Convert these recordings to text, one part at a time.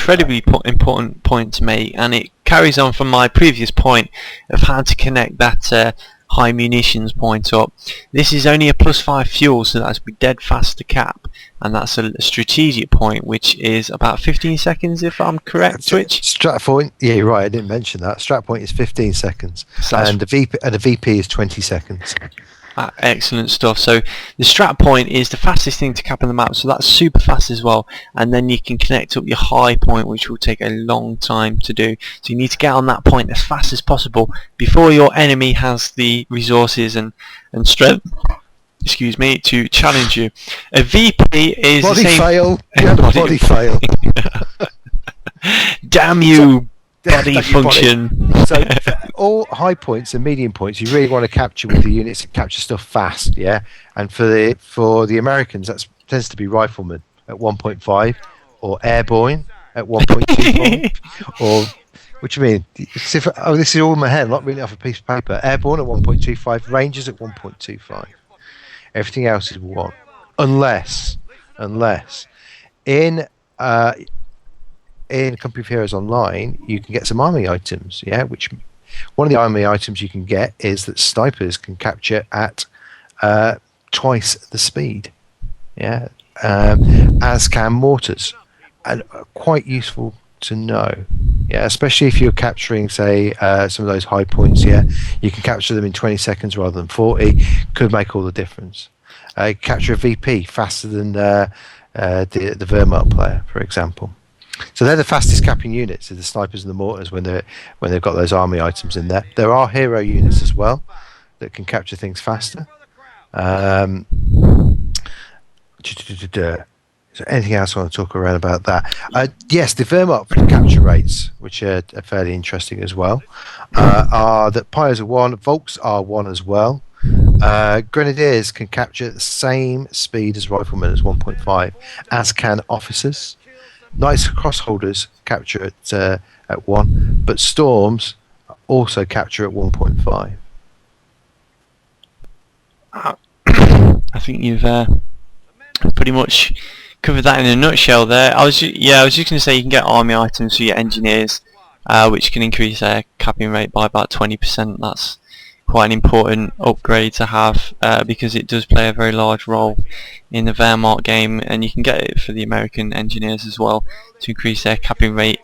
incredibly important point to make, and it carries on from my previous point of how to connect that high munitions point up. This is only a +5 fuel, so that's be dead fast to cap, and that's a strategic point, which is about 15 seconds if I'm correct. Twitch? Strat point, yeah, you're right, I didn't mention that. Strat point is 15 seconds, and the VP is 20 seconds. Excellent stuff. So the strat point is the fastest thing to cap on the map, so that's super fast as well, and then you can connect up your high point, which will take a long time to do. So you need to get on that point as fast as possible before your enemy has the resources and strength, excuse me, to challenge you. A VP is body the same fail. You had a body fail. Damn you, body function. So all high points and medium points you really want to capture with the units and capture stuff fast, yeah. And for the Americans, that tends to be riflemen at 1.5, or airborne at 1.25, or what do you mean? This is all in my head, I'm not reading it off a piece of paper. Airborne at 1.25, Rangers at 1.25. Everything else is 1, unless in Company of Heroes Online, you can get some army items. Yeah, which one of the army items you can get is that snipers can capture at twice the speed. Yeah, as can mortars, and quite useful to know. Yeah, especially if you're capturing, say, some of those high points. Yeah, you can capture them in 20 seconds rather than 40. Could make all the difference. Capture a VP faster than the Wehrmacht player, for example. So they're the fastest capping units, the snipers and the mortars, when they've got those army items in there. There are hero units as well that can capture things faster. Is there anything else I want to talk around about that? Yes, the Wehrmacht capture rates, which are fairly interesting as well, are that Pyres are 1, Volks are 1 as well. Grenadiers can capture the same speed as riflemen, as 1.5, as can officers. Knights crossholders capture at 1, but Storms also capture at 1.5. I think you've pretty much covered that in a nutshell there. I was just going to say you can get army items for your engineers, which can increase their capping rate by about 20%. That's quite an important upgrade to have, because it does play a very large role in the Wehrmacht game, and you can get it for the American engineers as well to increase their capping rate.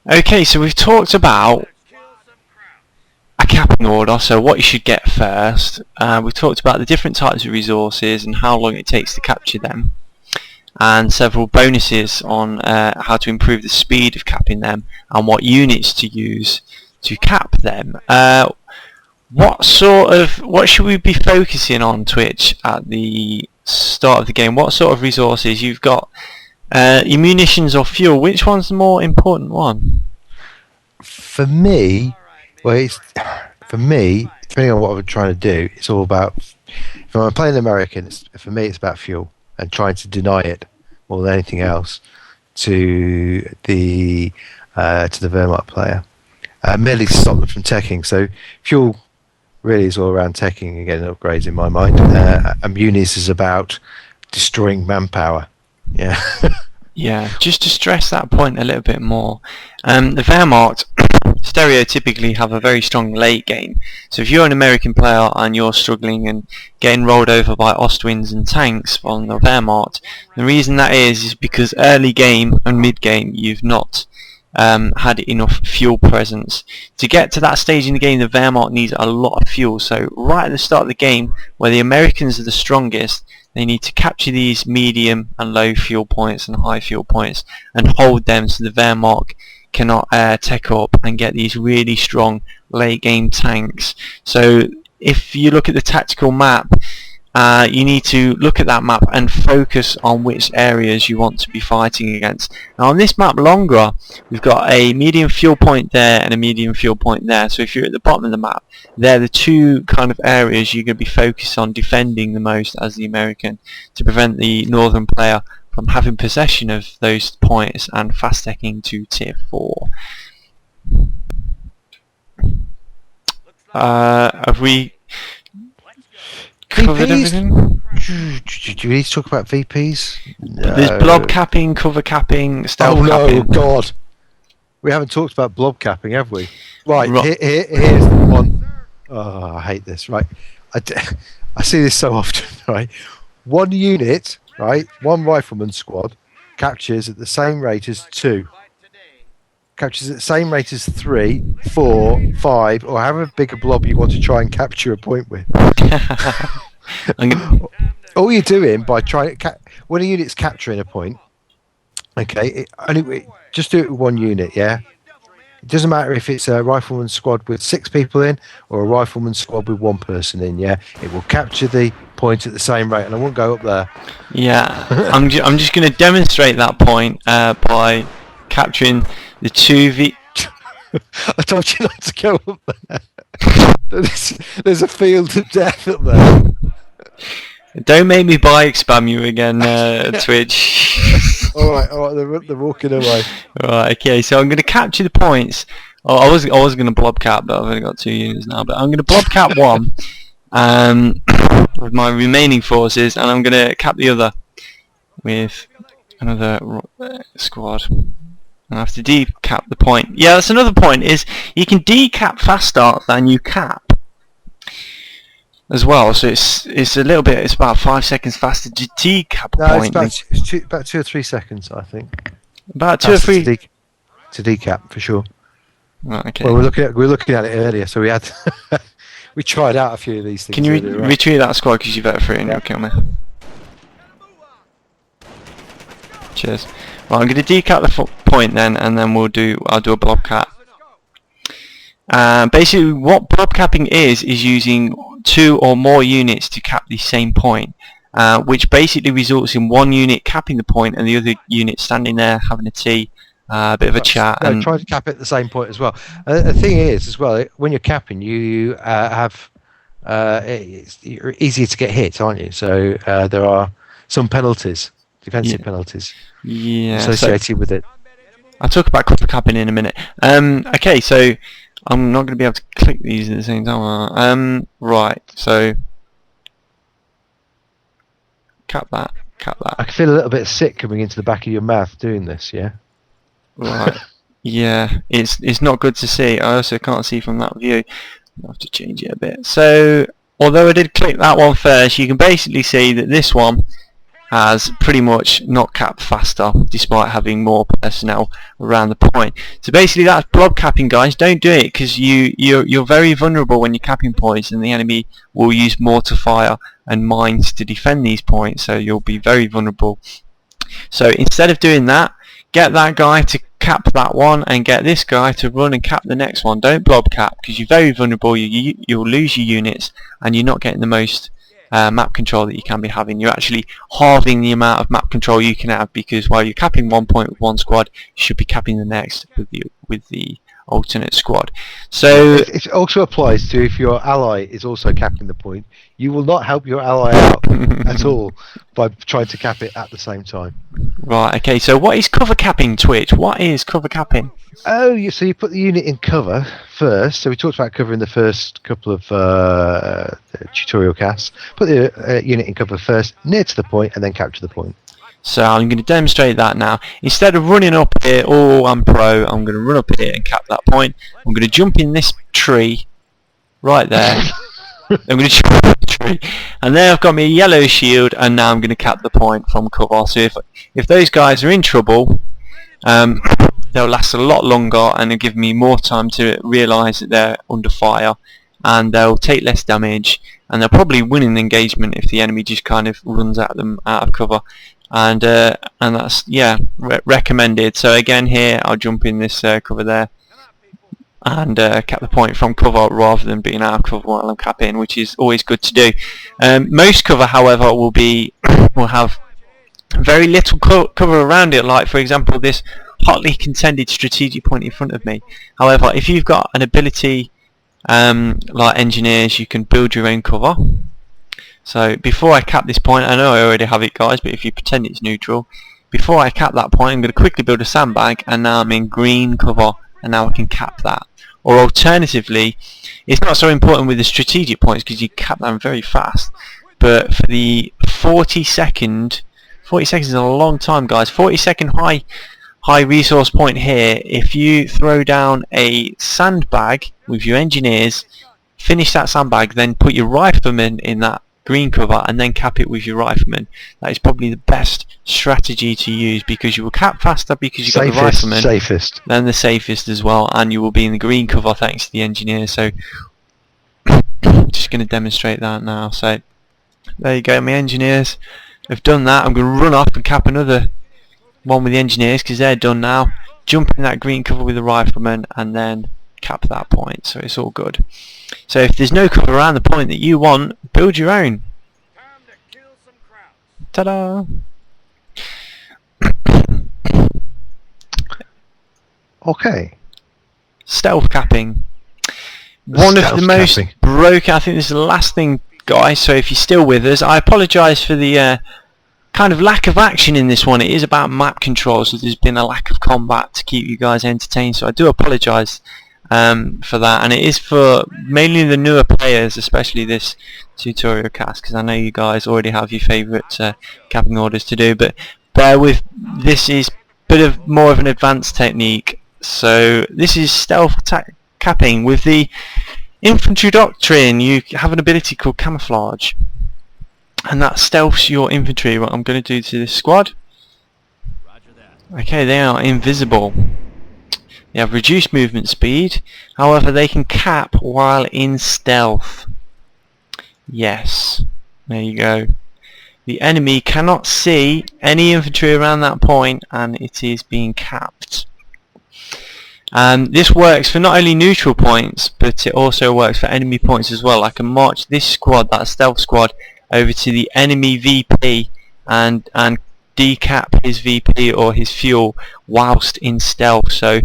Okay, so we've talked about a capping order, so what you should get first. We've talked about the different types of resources and how long it takes to capture them, and several bonuses on how to improve the speed of capping them and what units to use to cap them. What should we be focusing on, Twitch, at the start of the game? What sort of resources you've got? Your munitions or fuel? Which one's the more important one? For me, depending on what I'm trying to do, it's all about. If I'm playing American, for me, it's about fuel and trying to deny it more than anything else to the Wehrmacht player. Merely to stop them from teching. So fuel really is all around teching and getting upgrades in my mind. And munis is about destroying manpower. Yeah. Yeah, just to stress that point a little bit more. The Wehrmacht stereotypically have a very strong late game. So if you're an American player and you're struggling and getting rolled over by Ostwinds and tanks on the Wehrmacht, the reason that is because early game and mid game you've not had enough fuel presence. To get to that stage in the game, the Wehrmacht needs a lot of fuel. So right at the start of the game, where the Americans are the strongest, they need to capture these medium and low fuel points and high fuel points and hold them so the Wehrmacht cannot tech up and get these really strong late game tanks. So if you look at the tactical map, you need to look at that map and focus on which areas you want to be fighting against. Now on this map longer, we've got a medium fuel point there and a medium fuel point there. So if you're at the bottom of the map, they're the two kind of areas you're going to be focused on defending the most as the American, to prevent the northern player from having possession of those points and fast teching to tier 4. Have we covered everything? Do we need to talk about VPs? No. There's blob capping, cover capping, stealth Oh no, capping. God. We haven't talked about blob capping, have we? Right, Ro- here's the one. Oh, I hate this, right? I see this so often, right? One unit, right? One rifleman squad captures at the same rate as 2. Captures at the same rate as 3, 4, 5, or however big a blob you want to try and capture a point with. All you're doing by trying when a unit's capturing a point, okay, just do it with one unit, yeah? It doesn't matter if it's a rifleman squad with 6 people in or a rifleman squad with 1 person in, yeah? It will capture the point at the same rate, and I won't go up there. Yeah, I'm just going to demonstrate that point by capturing the 2v... I told you not to go up there. There's a field of death up there. Don't make me bike spam you again, Twitch. Alright, they're walking away. Right, okay, so I'm going to capture the points. Oh, I was going to blob cap, but I've only got 2 units now. But I'm going to blob cap 1 with my remaining forces, and I'm going to cap the other with another squad. I have to decap the point. Yeah, that's another point, is you can decap faster than you cap as well, so it's a little bit, it's about 5 seconds faster to decap a point. It's about 2 or 3 seconds, I think. About 2 or 3 to decap for sure. Right, okay. Well, we're looking at it earlier, so we had we tried out a few of these things. Can you earlier, right? retrieve that squad because you've got 3 and you'll kill me? Cheers. Well, I'm going to decap the point then, and then I'll do a blob cap. Basically, what blob capping is using 2 or more units to cap the same point, which basically results in one unit capping the point and the other unit standing there having a tea, a bit of a chat. No, and try to cap it at the same point as well. The thing is, as well, when you're capping, you have you're easier to get hit, aren't you? So there are some penalties, defensive penalties, associated with it. I'll talk about cover capping in a minute. Okay, so I'm not going to be able to click these at the same time. Right, so cap that. I can feel a little bit sick coming into the back of your mouth doing this, yeah? Right. Yeah, it's not good to see. I also can't see from that view. I'll have to change it a bit. So, although I did click that one first, you can basically see that this one has pretty much not capped faster, despite having more personnel around the point. So basically, that's blob capping, guys. Don't do it because you're very vulnerable when you're capping points, and the enemy will use mortar fire and mines to defend these points. So you'll be very vulnerable. So instead of doing that, get that guy to cap that one and get this guy to run and cap the next one. Don't blob cap because you're very vulnerable. You'll lose your units and you're not getting the most map control that you can be having. You're actually halving the amount of map control you can have, because while you're capping one point with one squad, you should be capping the next with the alternate squad. So it also applies to if your ally is also capping the point. You will not help your ally out at all by trying to cap it at the same time. Right, okay, so what is cover capping, Twitch? What is cover capping? Oh, so you put the unit in cover first. So we talked about cover in the first couple of tutorial casts. Put the unit in cover first, near to the point, and then capture the point. So I'm going to demonstrate that now. Instead of running up here, I'm pro, I'm going to run up here and cap that point. I'm going to jump in this tree right there. I'm going to jump in the tree, and there I've got my yellow shield, and now I'm going to cap the point from cover. So if those guys are in trouble, they'll last a lot longer, and they'll give me more time to realise that they're under fire, and they'll take less damage, and they'll probably win an engagement if the enemy just kind of runs at them out of cover. And that's recommended. So again here I'll jump in this cover there and cap the point from cover rather than being out of cover while I'm capping, which is always good to do. Most cover, however, will have very little cover around it, like for example this hotly contended strategic point in front of me. However, if you've got an ability like engineers, you can build your own cover. So before I cap this point, I know I already have it, guys, but if you pretend it's neutral, before I cap that point, I'm going to quickly build a sandbag, and now I'm in green cover, and now I can cap that. Or alternatively, it's not so important with the strategic points because you cap them very fast. but for the 40 seconds is a long time, guys. 40-second high resource point here. If you throw down a sandbag with your engineers, finish that sandbag, then put your riflemen in that green cover and then cap it with your riflemen, that is probably the best strategy to use, because you will cap faster because you've got the riflemen. Safest. Then the safest as well, and you will be in the green cover thanks to the engineers. So just going to demonstrate that now. So there you go, my engineers have done that. I'm going to run off and cap another one with the engineers because they're done now. Jump in that green cover with the riflemen and then cap that point, so it's all good. So if there's no cover around the point that you want, build your own. Ta-da! Okay. Stealth capping. One of the most broken, I think this is the last thing, guys, so if you're still with us, I apologise for the kind of lack of action in this one. It is about map control, so there's been a lack of combat to keep you guys entertained, so I do apologise for that, and it is for mainly the newer players, especially this tutorial cast, because I know you guys already have your favourite capping orders to do, but bear with, this is a bit more of an advanced technique. So this is stealth capping with the infantry doctrine. You have an ability called camouflage, and that stealths your infantry. What I'm going to do to this squad, okay, they are invisible. They have reduced movement speed, however they can cap while in stealth. Yes, there you go. The enemy cannot see any infantry around that point, and it is being capped. This works for not only neutral points, but it also works for enemy points as well. I can march this squad, that stealth squad, over to the enemy VP and decap his VP or his fuel whilst in stealth. So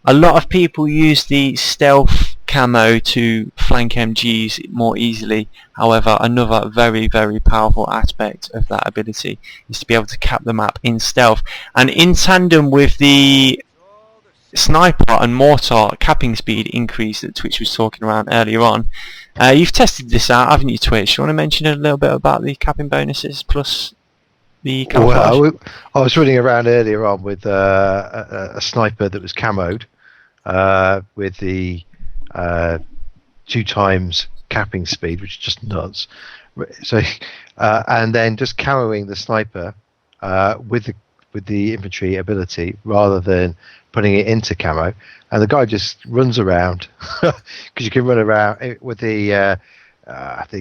a lot of people use the stealth camo to flank MGs more easily. However, another very, very powerful aspect of that ability is to be able to cap the map in stealth, and in tandem with the sniper and mortar capping speed increase that Twitch was talking around earlier on. You've tested this out, haven't you, Twitch? You want to mention a little bit about the capping bonuses plus the camouflage? Well, I was running around earlier on with a sniper that was camoed with the 2 times capping speed, which is just nuts. So, and then just camoing the sniper with the infantry ability rather than putting it into camo, and the guy just runs around because you can run around with the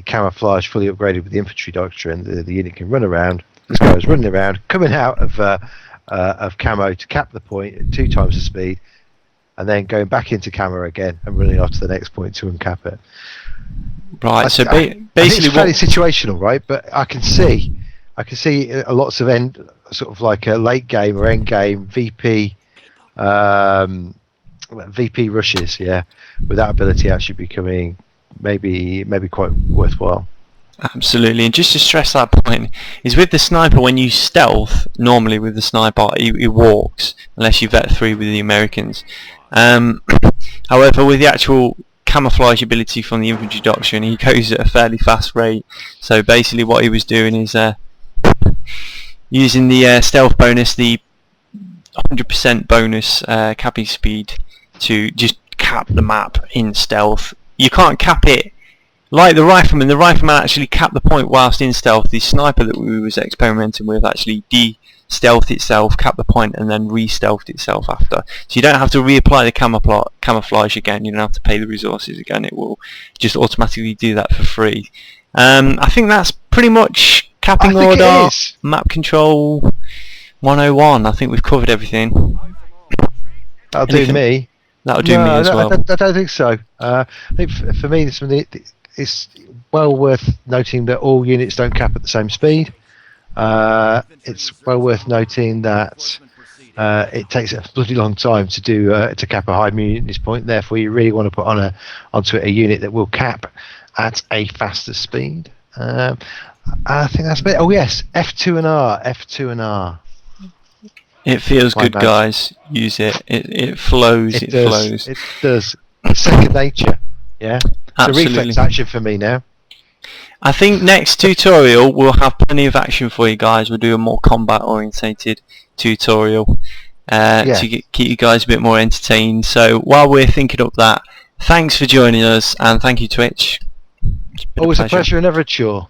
camouflage fully upgraded with the infantry doctrine. The unit can run around. This guy was running around, coming out of camo to cap the point at 2 times the speed, and then going back into camo again and running off to the next point to uncap it. Right. So basically, it's fairly situational, right? But I can see lots of sort of like a late game or end game VP rushes, yeah, with that ability actually becoming maybe quite worthwhile. Absolutely, and just to stress that point, is with the sniper, when you stealth, normally with the sniper, he walks, unless you vet 3 with the Americans. However, with the actual camouflage ability from the infantry doctrine, he goes at a fairly fast rate. So basically what he was doing is using the stealth bonus, the 100% bonus capping speed, to just cap the map in stealth. You can't cap it like the rifleman. The rifleman actually capped the point whilst in stealth. The sniper that we was experimenting with actually de-stealthed itself, capped the point, and then re-stealthed itself after. So you don't have to reapply the camouflage again. You don't have to pay the resources again. It will just automatically do that for free. I think that's pretty much capping order, map control 101. I think we've covered everything. That'll do me. That'll do me as well. I don't think so. I think for me, it's well worth noting that all units don't cap at the same speed. It's well worth noting that it takes a bloody long time to cap a high munis point. Therefore, you really want to put onto it a unit that will cap at a faster speed. I think that's it. Oh yes, F2 and R. It feels good, guys. Use it. It flows. It flows. It does. It's second nature. Yeah. Absolutely. It's a reflex action for me now. I think next tutorial we'll have plenty of action for you guys. We'll do a more combat orientated tutorial keep you guys a bit more entertained. So while we're thinking up that, thanks for joining us, and thank you, Twitch. Always a pleasure and never a chore.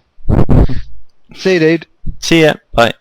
See you, dude. See ya. Bye.